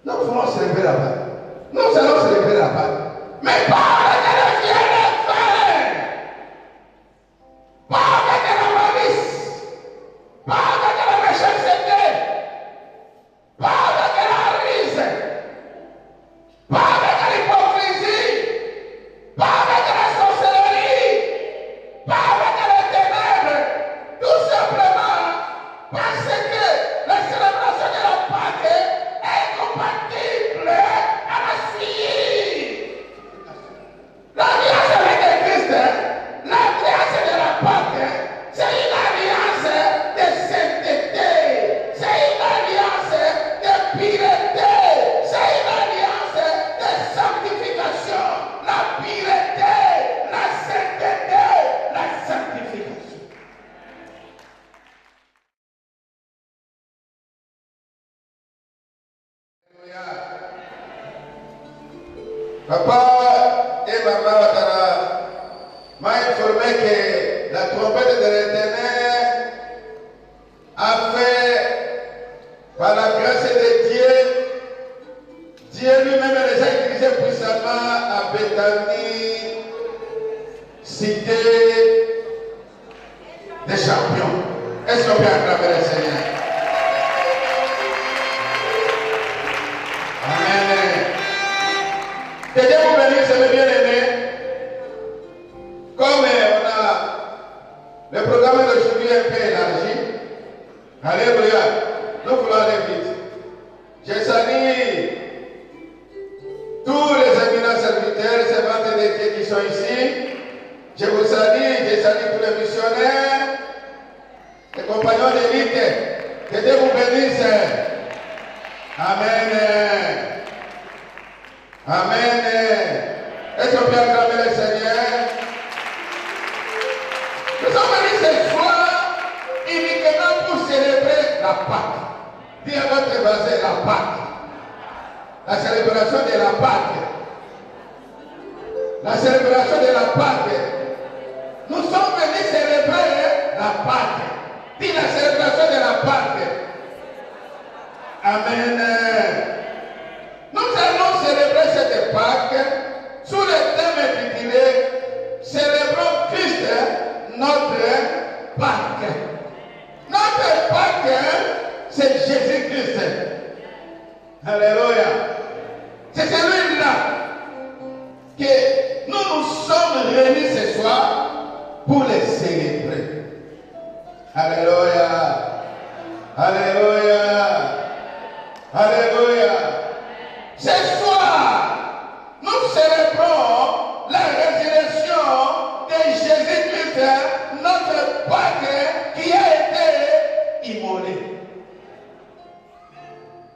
Nous voulons célébrer la Pâque. Nous allons célébrer la Pâque. Mais pas avec la fière fin. Pas avec la malice. Pas avec la méchanceté. Pas avec la rise. Pas avec l'hypocrisie. Pas avec la sorcellerie. Pas avec les ténèbres. Tout simplement parce que la célébration de la Pâque est compatible à la suite. L'alliance avec le Christ, l'alliance de la Pâque, c'est une alliance de sainteté, c'est une alliance de pureté, c'est une alliance de sanctification, la pureté, la sainteté, la sanctification. Papa et maman m'a informé que la trompette de l'Éternel a fait, par la grâce de Dieu lui-même les a utilisés puissamment à Bethanie, cité des champions. Est-ce qu'on peut acclamer le Seigneur? Amen. Que Dieu vous bénisse, mes bien-aimés. Comme on a le programme d'aujourd'hui un peu élargi, alléluia, nous voulons aller vite. Je salue tous les éminents serviteurs, servantes de Dieu qui sont ici. Je vous salue, je salue tous les missionnaires, les compagnons d'élite. Que Dieu vous bénisse. Amen. Amen. Est-ce qu'on peut acclamer le Seigneur? Nous sommes venus ce soir uniquement pour célébrer la Pâque. Dis à votre voisin la Pâque. La célébration de la Pâque. La célébration de la Pâque. Nous sommes venus célébrer la Pâque. Dis la célébration de la Pâque. Amen. Nous allons célébrer cette Pâque sous le thème intitulé Célébrons Christ, notre Pâque. Notre Pâque, c'est Jésus-Christ. Alléluia. C'est celui-là que nous sommes réunis ce soir pour le célébrer. Alléluia. Alléluia. Alléluia. Ce soir, nous célébrons la résurrection de Jésus-Christ, notre Pâque qui a été immolé.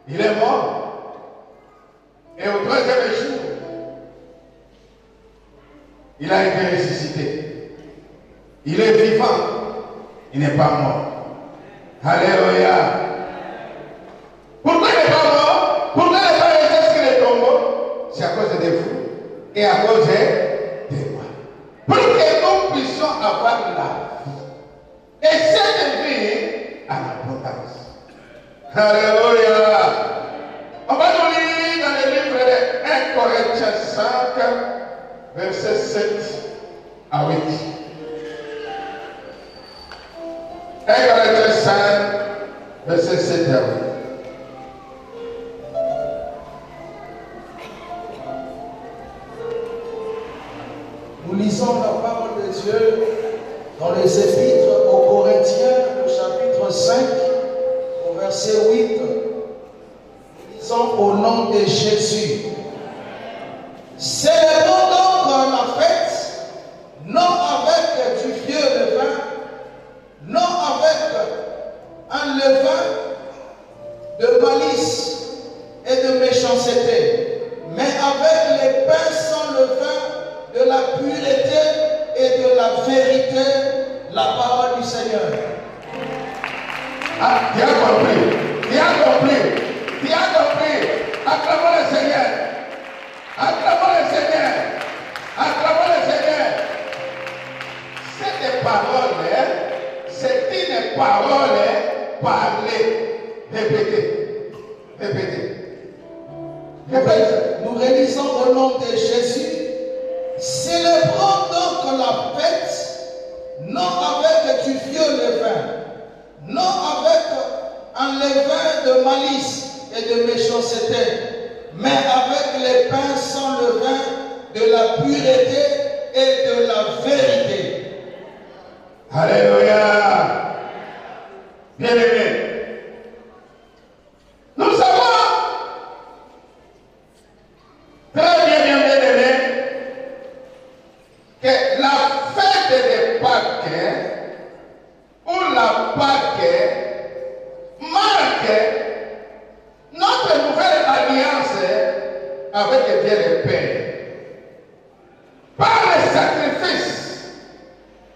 Il est mort. Et au troisième jour, il a été ressuscité. Il est vivant. Il n'est pas mort. Alléluia. Pourquoi il n'est pas mort? Pourquoi il n'est pas resté sur le tombeau? C'est à cause de vous et à cause de moi. Pour que nous puissions avoir la vie. Et cette vie a l'abondance. Alléluia. On va nous lire dans le livre de 1 Corinthiens 5, versets 7 à 8. 1 Corinthiens 5, versets 7 à 8. Nous lisons la parole de Dieu dans les Épîtres aux Corinthiens, le chapitre 5, au verset 8. Nous lisons au nom de Jésus. Célébrons donc la fête, non avec du vieux levain, non avec un levain de malice et de méchanceté, mais avec les pains sans levain de la pureté et de la vérité, la parole du Seigneur. Ah, tu as compris. Tu as compris. Tu as compris. Acclamons le Seigneur. Acclamons le Seigneur. Acclamons le Seigneur. Cette parole, c'est une parole parlée. Répétez. Répétez. Nous réalisons au nom de Jésus. Célébrons donc la fête, non avec du vieux levain, non avec un levain de malice et de méchanceté, mais avec les pains sans levain de la pureté et de la vérité. Alléluia. Bien-aimés, nous savons très bien, bien-aimés, que la fête des Pâques ou la Pâques marque notre nouvelle alliance avec Dieu le Père. Par le sacrifice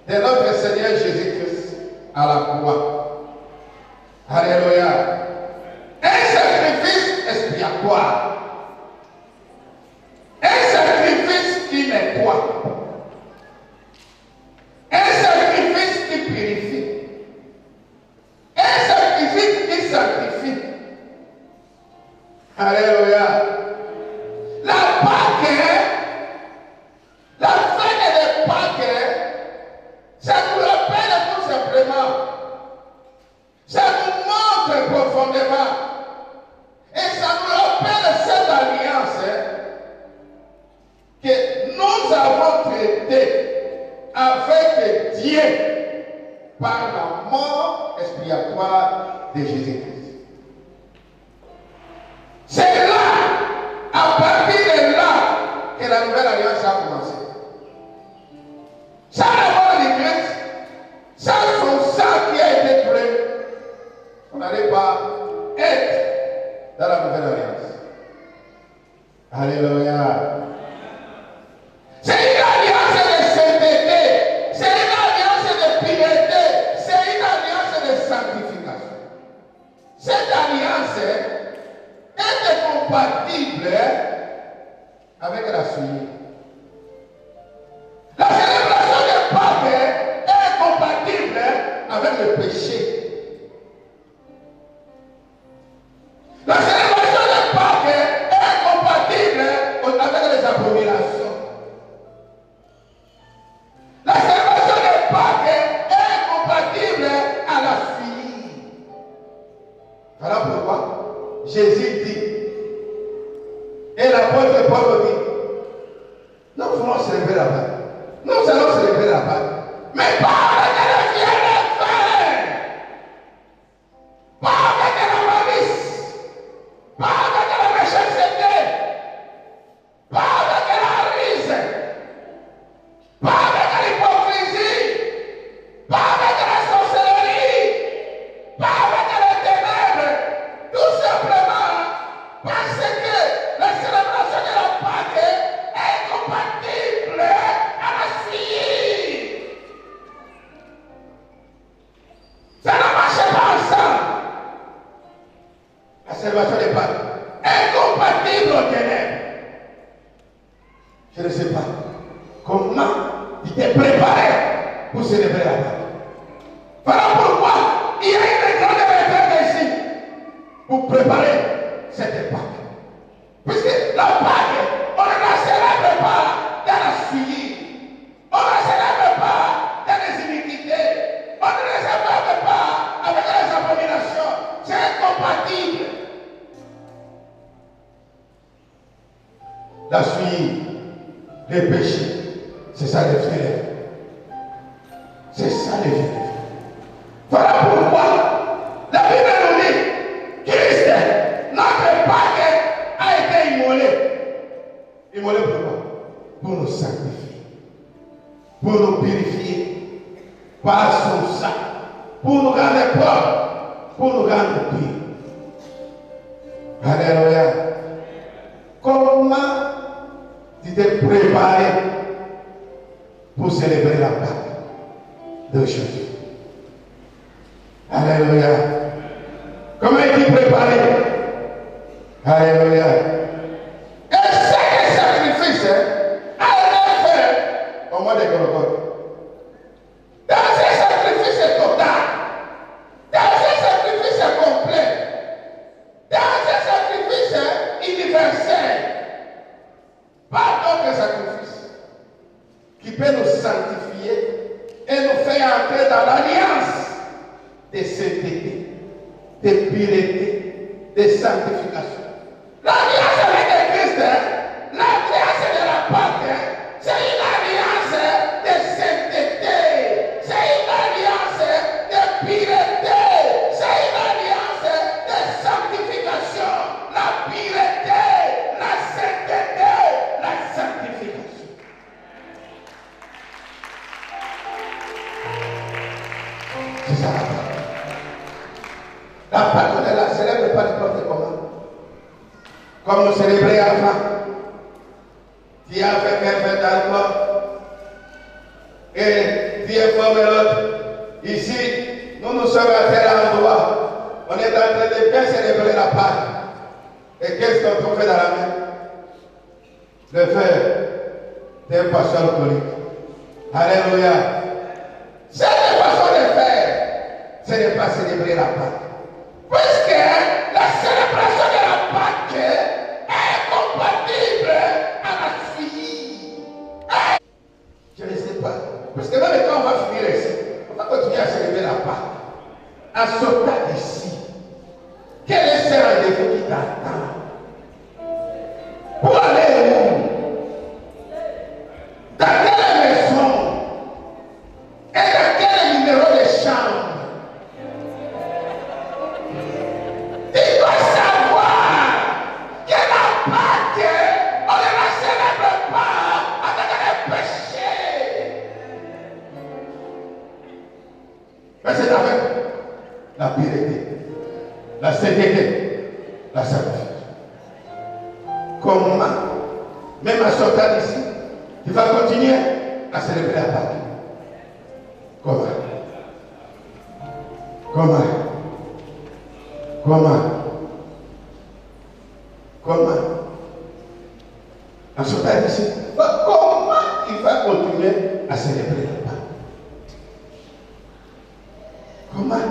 de notre Seigneur Jésus-Christ à la croix. Alléluia. Un sacrifice expiatoire. Un sacrifice qui nettoie. Un sacrifice qui purifie. Un sacrifice qui sanctifie. Alléluia. La Pâque, la fête des Pâques, ça nous rappelle tout simplement. Ça nous montre profondément. Et ça nous rappelle cette alliance que nous avons traitée avec Dieu par la mort expiatoire de Jésus-Christ. C'est là, à partir de là, que la nouvelle alliance a commencé. Sans avoir limite, sans son sang qui a été coulé, on n'allait pas être dans la nouvelle alliance. Alléluia. C'est une alliance de sainteté, c'est une alliance de pureté, c'est une alliance de sanctification. Cette alliance est compatible avec la suite. La célébration des Pâques est compatible avec le péché. La célébration des Pâques est compatible avec les abominations. La célébration des Pâques est compatible à la fille. Voilà pourquoi Jésus dit, et l'apôtre Paul dit, nous voulons célébrer la Pâque. Nous allons célébrer la Pâque. Mais pas avec la fière, pas avec la malice, pas avec la méchanceté, pas avec la rise, pas avec l'hypocrisie, pas avec la sorcellerie, pas avec les ténèbres, tout simplement parce que la célébration de la Pâque est compatible à la fille. Ça ne marche pas ensemble. La célébration des Pâques est compatible aux ténèbres. Je ne sais pas comment il t'est préparé pour célébrer la Pâque. Voilà pourquoi il y a une grande retraite ici pour préparer cette Pâque. Puisque la Pâque, on ne la célèbre pas dans la suie, on ne la célèbre pas dans les iniquités, on ne la célèbre pas avec les abominations. C'est incompatible. La suie, les péchés, c'est ça les frères. C'est ça les frères. Voilà pourquoi la Bible nous dit Christ, notre Pâque, a été immolé. Immolé pourquoi? Pour nous sanctifier, pour nous purifier par son sang, pour nous rendre propres, pour nous rendre purs. Alléluia. Comment tu t'es préparé pour célébrer la Pâque de Jésus? Alléluia. Comment es-tu préparé? Alléluia. Et chaque sacrifice a été fait au mois de Golgotha. Dans ce sacrifice total, dans ce sacrifice complet, dans ce sacrifice universel, entrer dans l'alliance de sainteté, de pureté, de sanctification. L'alliance avec le Christ, l'alliance de la Pâque, c'est une alliance de sainteté, c'est une alliance de pureté, c'est une alliance de sanctification. La pureté, la sainteté, la sanctification. C'est ça la Pâque. La Pâque, on ne la célèbre pas n'importe comment. Comme on célébrait avant. Tu as fait qu'un fait d'alcool. Et tu es comme l'autre. Ici, nous sommes à tel endroit. On est en train de bien célébrer la Pâque. Et qu'est-ce qu'on fait dans la main? Le faire d'un pasteur alcoolique. Alléluia. Cette façon de faire, ce n'est pas célébrer la Pâque. Puisque la célébration de la Pâque est compatible à la fille. Je ne sais pas. Parce que même quand on va finir ici, on va continuer à célébrer la Pâque. En sortant d'ici, quel est ce rendez-vous qui t'attend? Pour aller où? Dans quelle maison? Et dans quel numéro de chambre? Tu dois savoir que la Pâque, on ne la célèbre pas avec les péchés. Mais c'est avec la pureté, la sainteté, la sanctification. Comment, même en sortant d'ici, tu vas continuer à célébrer la Pâque? Comment? Comment? Comment? Comment? En sortant d'ici, comment il va continuer à célébrer la Pâque? Comment?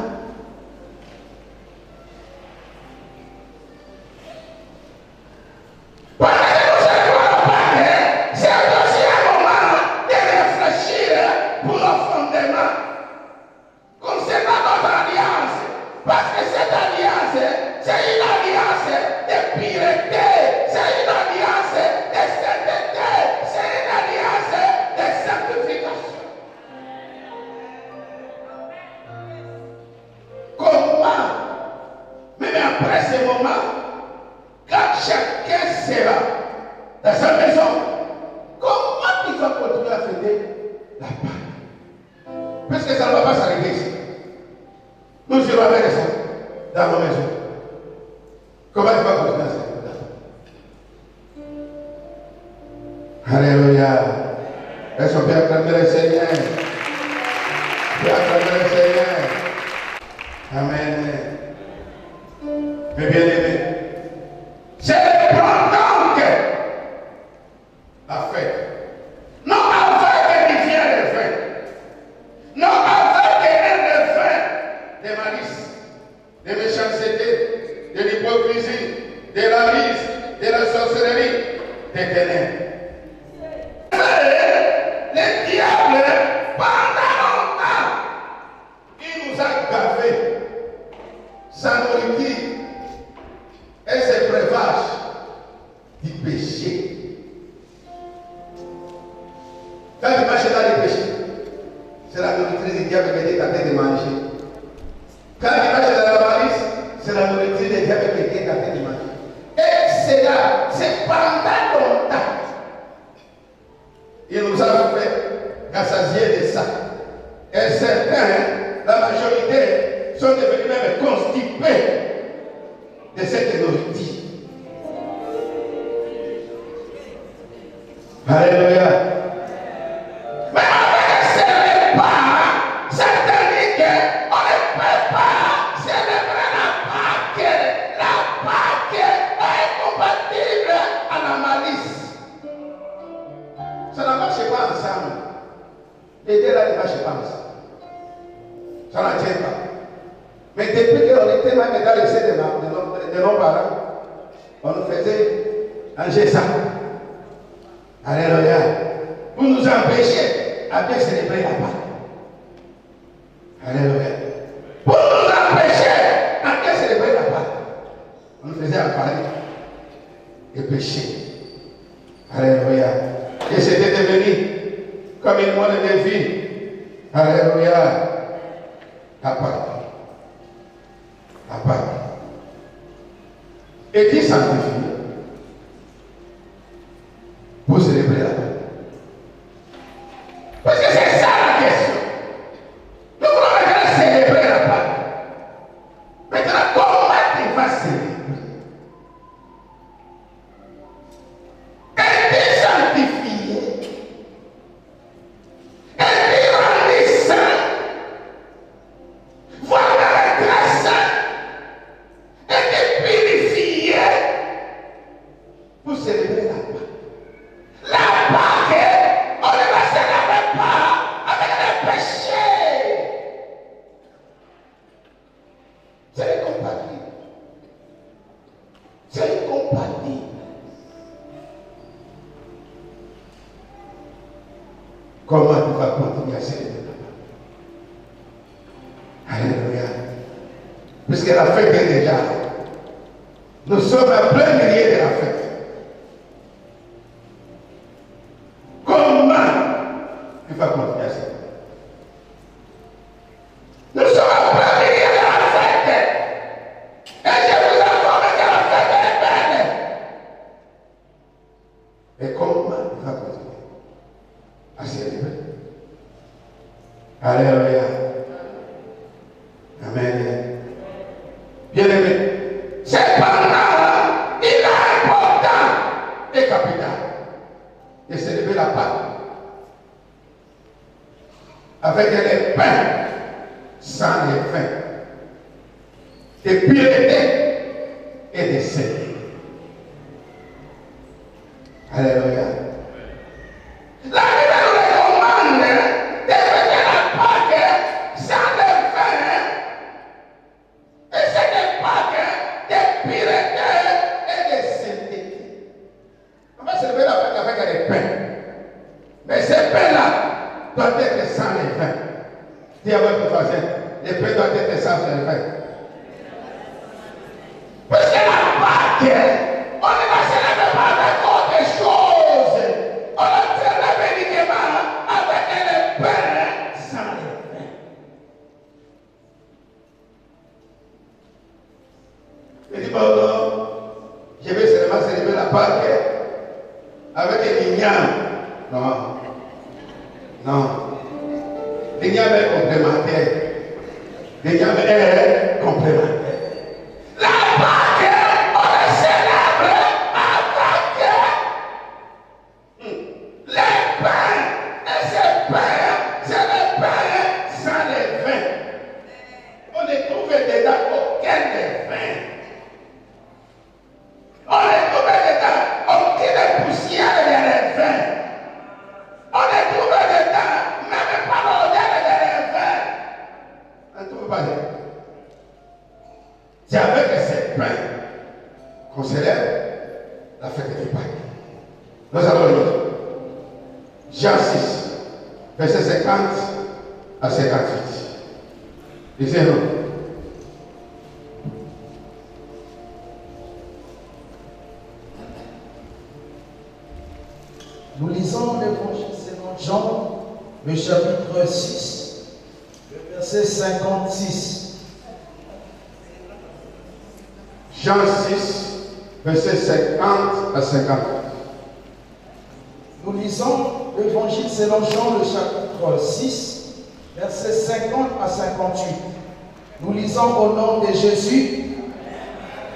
Alléluia. Pour nous empêcher à bien célébrer la Pâque. Alléluia. Pour nous empêcher de célébrer la Pâque, on nous faisait avaler et pécher. Alléluia. Et c'était devenu comme une mode de vie. Alléluia. La Pâque. La Pâque. Et qui sanctifie pour célébrer la Pâque? Parce que c'est ça la question. Nous voulons maintenant célébrer la Pâque. Maintenant, comment tu vas célébrer? Es-tu sanctifié? Es-tu rendu saint? Voilà le très saint. Es-tu purifié pour célébrer la Pâque? La Pâque, on ne la célèbre pas avec les péchés. C'est incompatible. C'est incompatible. Comment tu vas continuer à célébrer la Pâque? Alléluia. Puisque la fête est déjà. Nous sommes à plein milieu de la fête. Tu vas continuer à célébrer. Nous sommes à plein milieu de la fête. Et je vous informe que la fête est belle. Et comment tu vas continuer à célébrer? Alléluia. Amen. Bien-aimé, cependant, il est important et capital de célébrer la Pâque avec les pains sans les pains, des pureté et des saintetés. Alléluia. La Bible nous recommande de fêter la Pâque sans les pains, et c'est des Pâques de pureté et de sainteté. On va célébrer la Pâque avec les pains, mais ces pains-là doit être sans les pains. Dis à votre voisin, les pains doivent être sans les pains. Parce que la Pâque, on ne la célèbre pas avec autre chose. On la célèbre uniquement avec les pains sans les pains. Il dit, bon, je vais seulement célébrer la Pâque avec les mignons. Non. Non. L'igname est complémentaire. L'igname est complémentaire. La Pâque, on la célèbre avec les pains. Et ces pains, c'est les pains sans les vins. On ne trouve dedans aucun des vins. On ne trouve dedans aucune poussière de les vins. On ne trouve dedans même pas l'odeur de les vins. On ne trouve pas dedans. C'est avec ces pains qu'on célèbre la fête du Pâques. Nous allons lire Jean 6, verset 50 à 58. Lisez-nous. Nous lisons l'évangile selon Jean, le chapitre 6, le verset 56. Jean 6, verset 50 à 58. Nous lisons l'évangile selon Jean, le chapitre 6, verset 50 à 58. Nous lisons au nom de Jésus.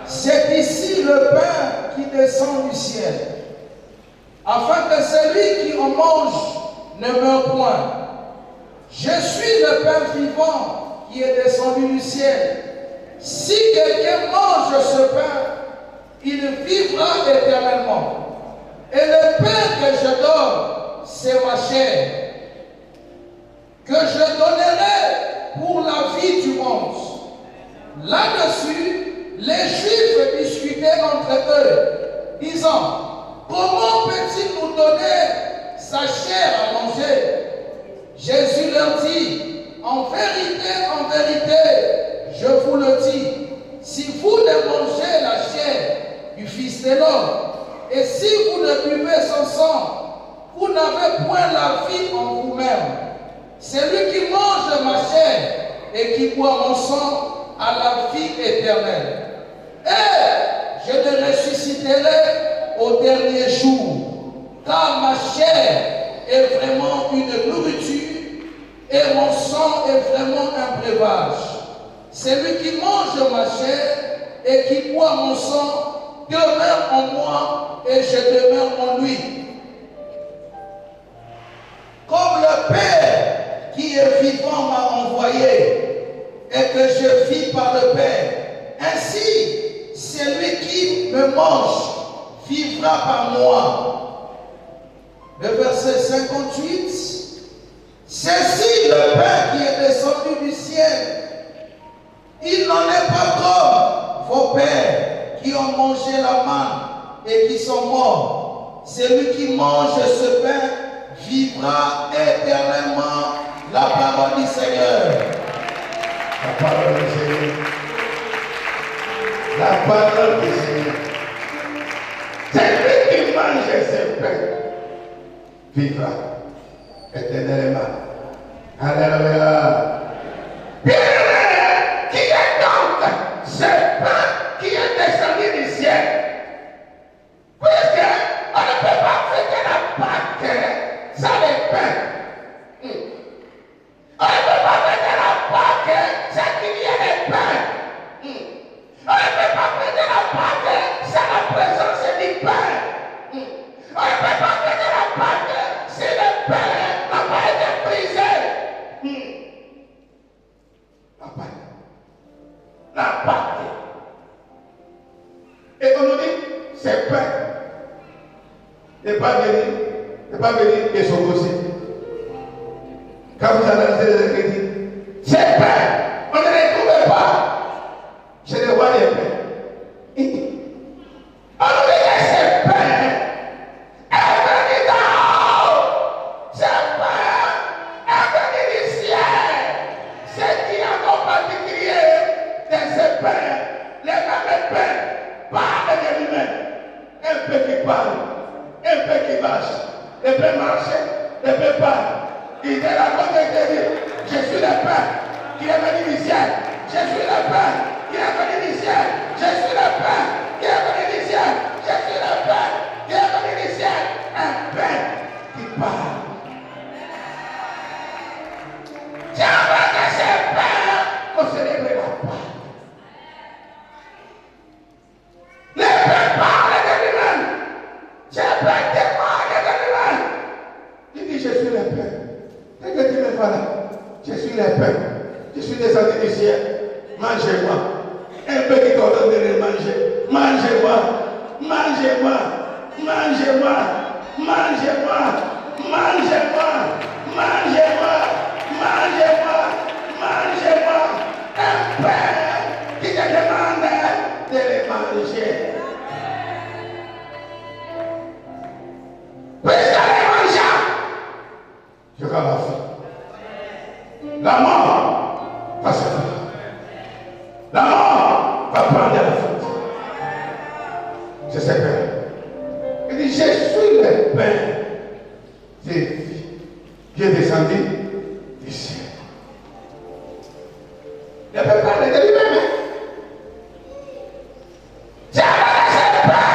C'est ici le pain qui descend du ciel, afin que celui qui en mange ne meure point. Je suis le pain vivant qui est descendu du ciel. Si quelqu'un mange ce pain, il vivra éternellement. Et le pain que je donne, c'est ma chair, que je donnerai pour la vie du monde. Là-dessus, les Juifs discutaient entre eux, disant, comment peut-il nous donner sa chair à manger? Jésus leur dit, en vérité, vérité, je vous le dis, si vous ne mangez la chair du Fils de l'homme, et si vous ne buvez son sang, vous n'avez point la vie en vous-même. Celui qui mange ma chair et qui boit mon sang a la vie éternelle. Et je le ressusciterai au dernier jour, car ma chair est vraiment une nourriture et mon sang est vraiment un breuvage. Celui qui mange ma chair et qui boit mon sang demeure en moi et je demeure en lui. Comme le Père qui est vivant m'a envoyé et que je vis par le Père, ainsi celui qui me mange vivra par moi. Le verset 58, c'est le pain qui est descendu du ciel. Il n'en est pas comme vos pères qui ont mangé la manne et qui sont morts. Celui qui mange ce pain vivra éternellement. La parole du Seigneur. La parole du Seigneur. La parole du Seigneur. Celui qui mange ce pain vivra éternellement. Alléluia. Bien-aimé, qui est donc ce pain qui est descendu du ciel? Puisque on ne peut pas fêter la Pâque sans le pain. On ne peut pas fêter la Pâque sans qu'il y ait le pain. On ne peut pas fêter la Pâque sans la présence du pain. On ne peut pas fêter la Pâque si le pain n'a pas été brisé. La Pâque. La Pâque. Et on nous dit, c'est pain. n'est pas venu de son côté. Quand vous analysez les Écritures, c'est pain, on ne les trouve pas. Je ne vois les pains. On nous dit que c'est pain. C'est venu du ciel. C'est qui a en particulier de ce pain, les mêmes pains, parle de lui-même. Un peu qui parle, un peu qui marche, un peu marcher, un peu parle. Il est là comme il dit, je suis le pain qui est venu du ciel. Je suis le pain qui est venu du ciel. Je suis le pain qui est venu du ciel. Je suis le pain qui est venu du ciel. Un pain qui parle. J'aimerais que ce pain pour célébrer la Pâque. Le pain parle de lui-même. Ce pain témoigne de lui-même. Il dit, je suis le pain. Et que tu me vois là, je suis le pain, je suis descendu du ciel, mangez-moi. Un peu qui t'ordonne de le manger, mangez-moi, mangez-moi, mangez-moi, mangez-moi, mangez-moi, mangez-moi, mangez-moi, mangez-moi. Un pain qui te demande de le manger. Puisque les mangeants, je vais la vie. La mort va se faire. La mort va prendre la faute. C'est ce pain. Il dit, je suis le pain de vie qui est descendu du ciel. Il ne peut pas parler de lui-même. C'est avec ce pain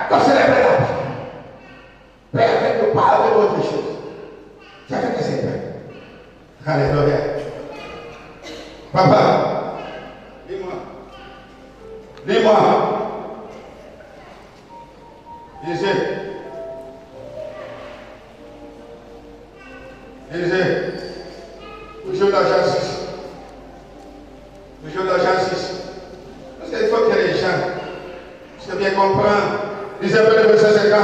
qu'on célèbre la vie. Père, ne parle de autre chose. C'est avec ce pain. Alléluia. Papa, dis-moi. Dis-moi. Lisez. Toujours l'argent 6. Toujours l'argent 6. Parce qu'il faut que les gens puissent bien comprendre. Lisez un peu le verset 50.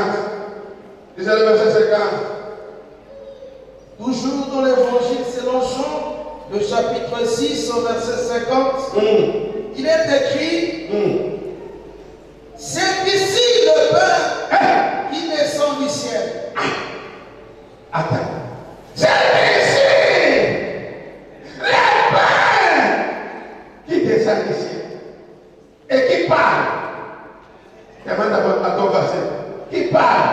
Lisez le verset 50. Toujours dans l'évangile selon Jean, le chapitre 6 au verset 50, il est écrit, c'est ici le pain qui descend du ciel. Attends. C'est ici le pain descend ici et qui parle. Demande à ton verset. Qui parle?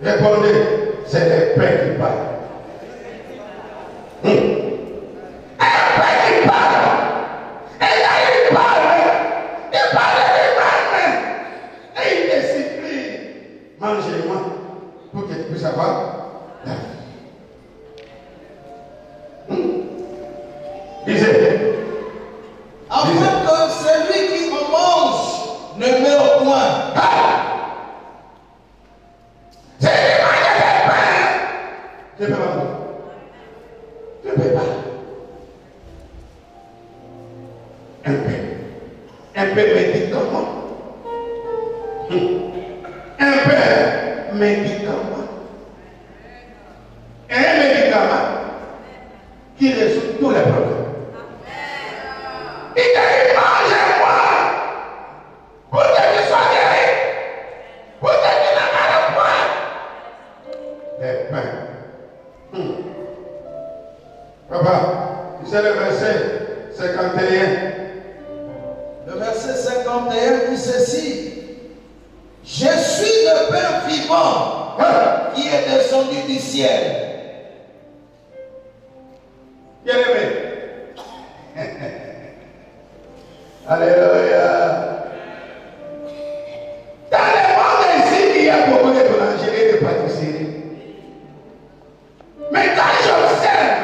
Répondez, c'est le Père qui parle. Un Père qui parle. Et là, il parle lui-même. Et il te supplie, mangez-moi pour que tu puisses avoir la vie. Lisez. Afin que celui qui en mange ne meure point. C'est l'image de pain. Je ne peux pas. Je ne peux pas. Un peu médicament. Un peu médicament. Un médicament qui résout tous les problèmes. Il dit, mangez-moi pour que tu sois guéri, pour que tu n'en point. Les pains. Papa, c'est le verset 51. Le verset 51 dit ceci. Je suis le pain vivant qui est descendu du ciel. Bien aimé. Alléluia. Dans le monde ici, il y a beaucoup de boulangeries et de pâtisseries. Mais quand j'observe,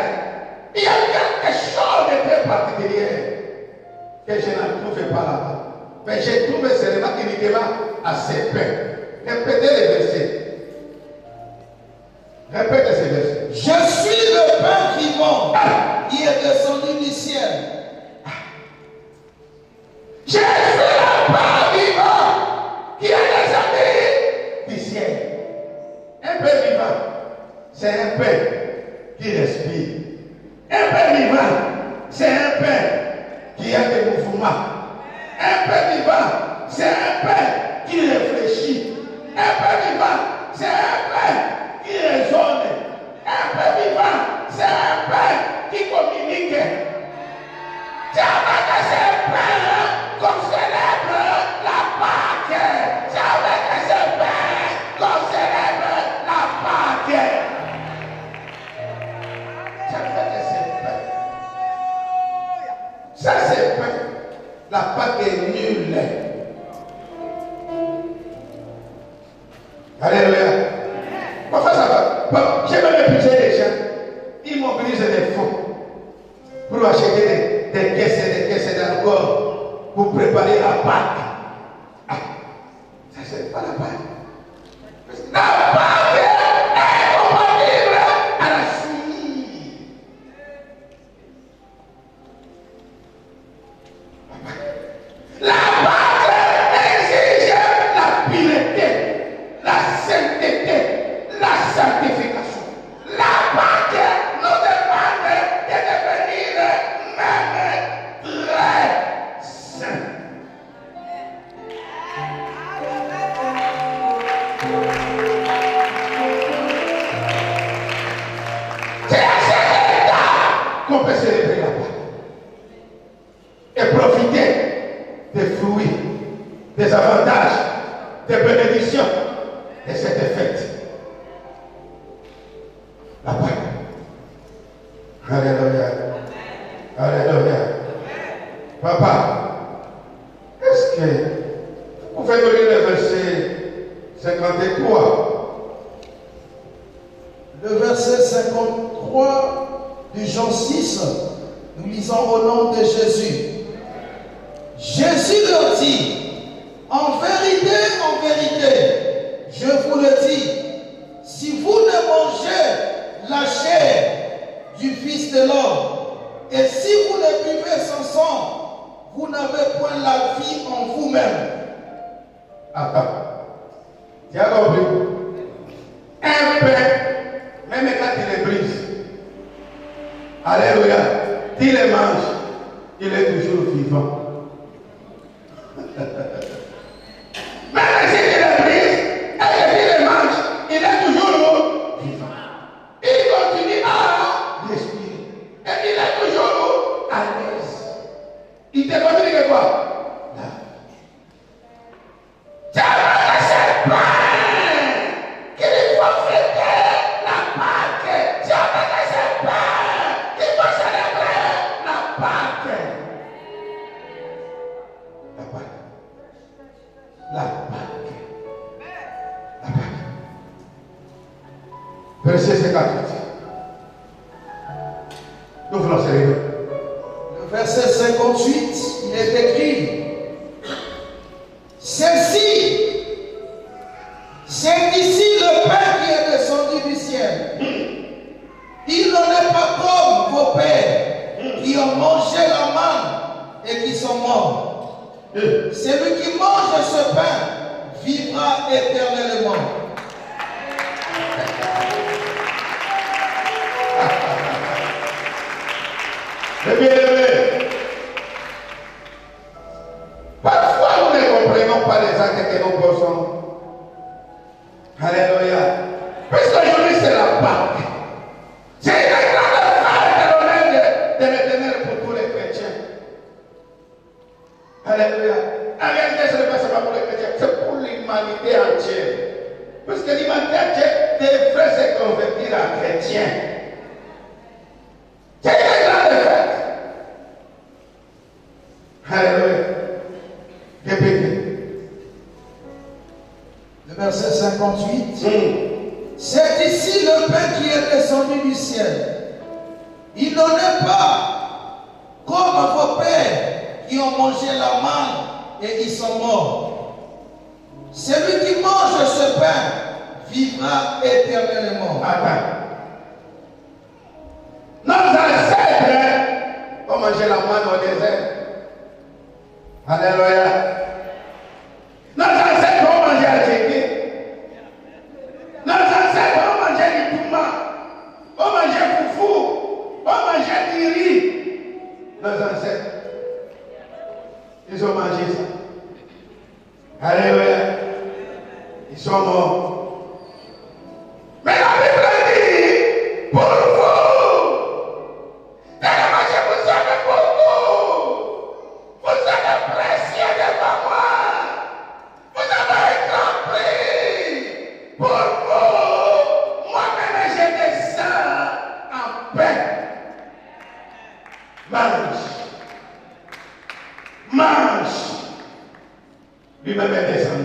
il y a quelque chose de très particulier que je n'en trouve pas là-bas. Mais j'ai trouvé seulement uniquement à ces pains. Répétez les versets. Répétez ces versets. Je suis le pain vivant qui est descendu du ciel. Je suis le pain vivant qui est descendu du ciel. Un pain vivant, c'est un pain qui respire. Un pain vivant, c'est un pain qui a des mouvements. Un pain vivant, c'est un pain qui réfléchit. Un pain vivant, c'est un pain qui raisonne. Un pain vivant, c'est un pain qui communique. C'est avec ce pain qu'on célèbre la Pâque. C'est avec ce pain qu'on célèbre la Pâque. C'est avec ce pain. Ça c'est pain. La Pâque est nulle. Alléluia. Pourquoi ça va? Bon, j'ai même épuisé les gens. Ils mobilisent des fonds pour acheter des caisses et des caisses d'alcool pour préparer la Pâque. Ah, ça c'est pas la Pâque. La Pâque est compatible à la suie. La Pâque exige la pureté, la sainteté, la sanctification. La Pâque nous demande de devenir même très saints. C'est à cet état qu'on peut célébrer la Pâque et profiter des fruits, des avantages, des bénédictions de cette fête. La Pâque. Alléluia. Alléluia. Papa, est-ce que vous pouvez nous lire le verset 53? Le verset 53 du Jean 6, nous lisons au nom de Jésus. Jésus leur dit, en vérité, je vous le dis, si vous ne mangez la chair du Fils de l'homme, et si vous ne buvez son sang, vous n'avez point la vie en vous-même. Attends. Tu as compris? Un pain, même quand il est brise. Alléluia. Tu le manges, il est toujours vivant. Même si tu le brises et que tu le manges, il est toujours vivant. Il continue à respirer. Et il est toujours Le verset 58, il est écrit, c'est ici le pain qui est descendu du ciel. Il n'en est pas comme vos pères qui ont mangé la manne et qui sont morts. Celui qui mange ce pain vivra éternellement. Les bien-aimés, parfois nous ne comprenons pas les actes que nous posons. Alléluia. Parce qu'aujourd'hui c'est la Pâque. C'est une grande fête de l'honneur de l'Éternel pour tous les chrétiens. Alléluia. En réalité, ce n'est pas pour les chrétiens, c'est pour l'humanité entière. Parce que l'humanité entière devrait se convertir en chrétien. C'est une grande fête. Alléluia. Répétez. Le verset 58. C'est ici le pain qui est descendu du ciel. Il n'en est pas comme vos pères qui ont mangé la manne et ils sont morts. Celui qui mange ce pain vivra éternellement. Attends. Nos ancêtres ont mangé la manne au désert. Alléluia. Nos ancêtres ont mangé à Jésus. Nos ancêtres ont mangé du touma, ont mangé foufou, ont mangé du riz. Nos ancêtres, ils ont mangé ça. Alléluia. Ils sont morts. Mais la Bible dit, pour vous, d'aller manger vous savez pour vous. Vous êtes précieux devant moi. Vous avez un grand prix. Pour vous, moi-même je descends en paix. Mange. Lui-même est descendu.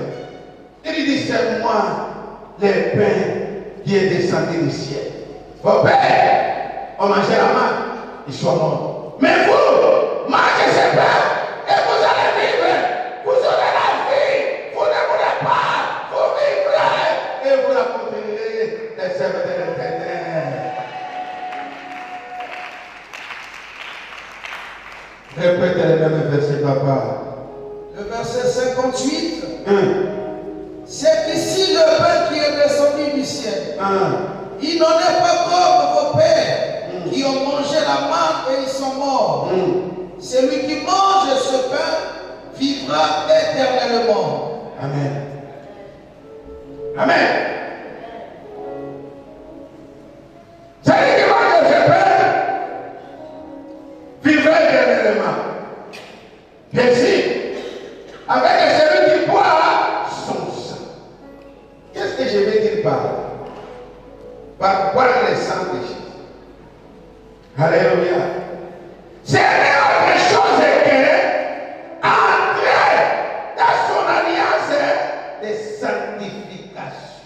Il dit, c'est moi le pain qui est descendu du ciel. Vos pères ont mangé la manne, ils sont morts. Mais vous, mangez ce pain et vous allez vivre. Vous aurez la vie. Vous ne mourrez pas. Vous vivrez et vous la continuerez de servir de l'Éternel. Répétez le même verset, papa. Le verset 58. C'est ici le pain qui est descendu du ciel. Il n'en est pas comme vos pères qui ont mangé la manne et ils sont morts. Celui qui mange ce pain vivra éternellement. Amen. Amen. Celui qui mange ce pain vivra éternellement. Bien sûr, avec celui qui boit son sang. Qu'est-ce que je veux dire par là? Par boire le sang de Jésus. Alléluia. C'est autre chose que entrer dans son alliance de sanctification.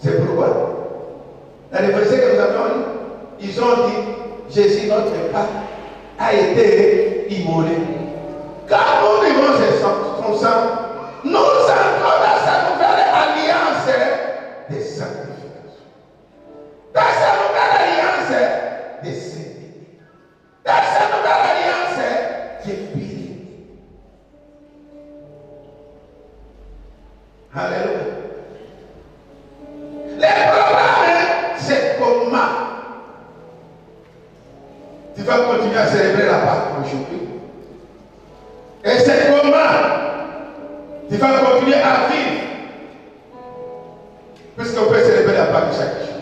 C'est pourquoi, dans les versets que nous avons lus, ils ont dit, Jésus, notre Père, a été immolé. Car nous vivons son sang, nous entrons dans sa nouvelle alliance de sanctification. Dans sa nouvelle alliance de sainteté. Dans sa nouvelle alliance de purité. Alléluia. Les programmes, c'est comment tu vas continuer à célébrer la Pâque aujourd'hui. Et c'est comment tu vas continuer à vivre. Puisqu'on peut célébrer la Pâque chaque jour.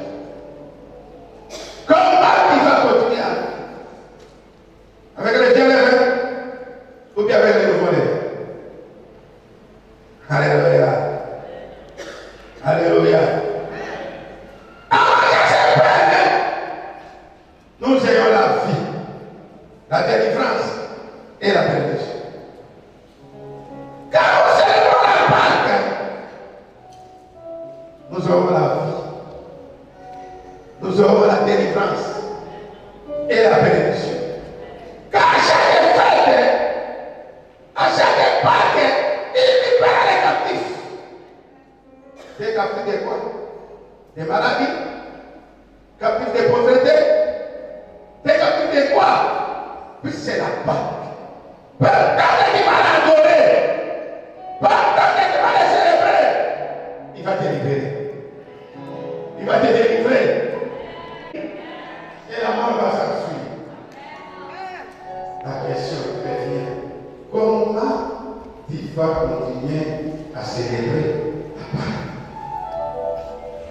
Comment tu vas continuer à vivre? Avec les vieux lèvres ou bien avec les nouveaux lèvres? Alléluia. Alléluia. Nous ayons la vie, la délivrance et la bénédiction. Car nous célébrons la Pâque, nous aurons la vie nous aurons la délivrance et la bénédiction. Car à chaque fête, à chaque Pâques, il libère les captifs. Des captifs de quoi? Des maladies, captifs de pauvreté, des captifs de quoi? Puis c'est la Pâque. Pendant que tu vas l'adorer, pendant que tu vas le célébrer, il va te libérer. Il va te délivrer. Et la mort va s'ensuivre. La question revient. Comment tu vas continuer à célébrer la Pâque?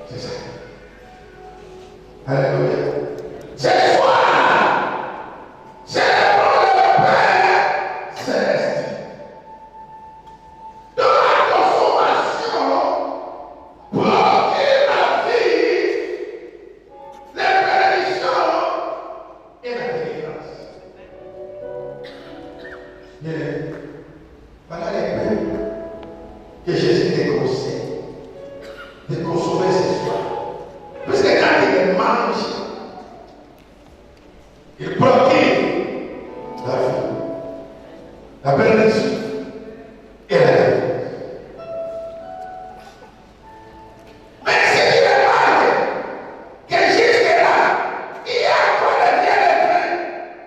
C'est ça. Alléluia. Ce soir, célébrons le Père céleste. Dans la consommation, procure la vie, les bénédictions et la délivrance. Bien, voilà les peines que Jésus te conseille de consommer ce soir. Parce que quand il mange, il procure la vie, la bénédiction et la délivrance. Mais si tu remarques que jusque-là, il y a encore le bien et le vrai,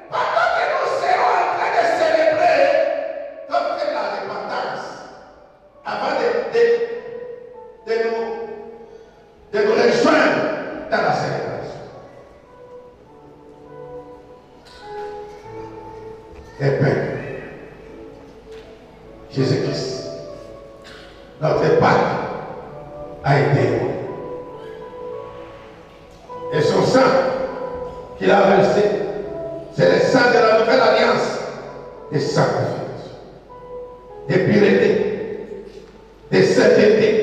pendant que nous serons en train de célébrer, comme fait la repentance, avant de nous rejoindre dans la célébration. Et Père, Jésus-Christ, notre Pâque a été aimé. Et son sang qu'il a versé, c'est le sang de la nouvelle alliance, des sanctifications, des puretés, des saintetés.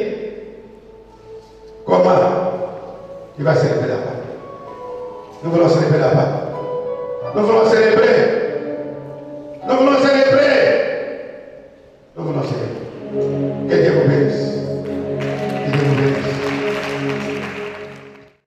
Comment tu vas célébrer la Pâque? Nous voulons célébrer la Pâque. Nous voulons célébrer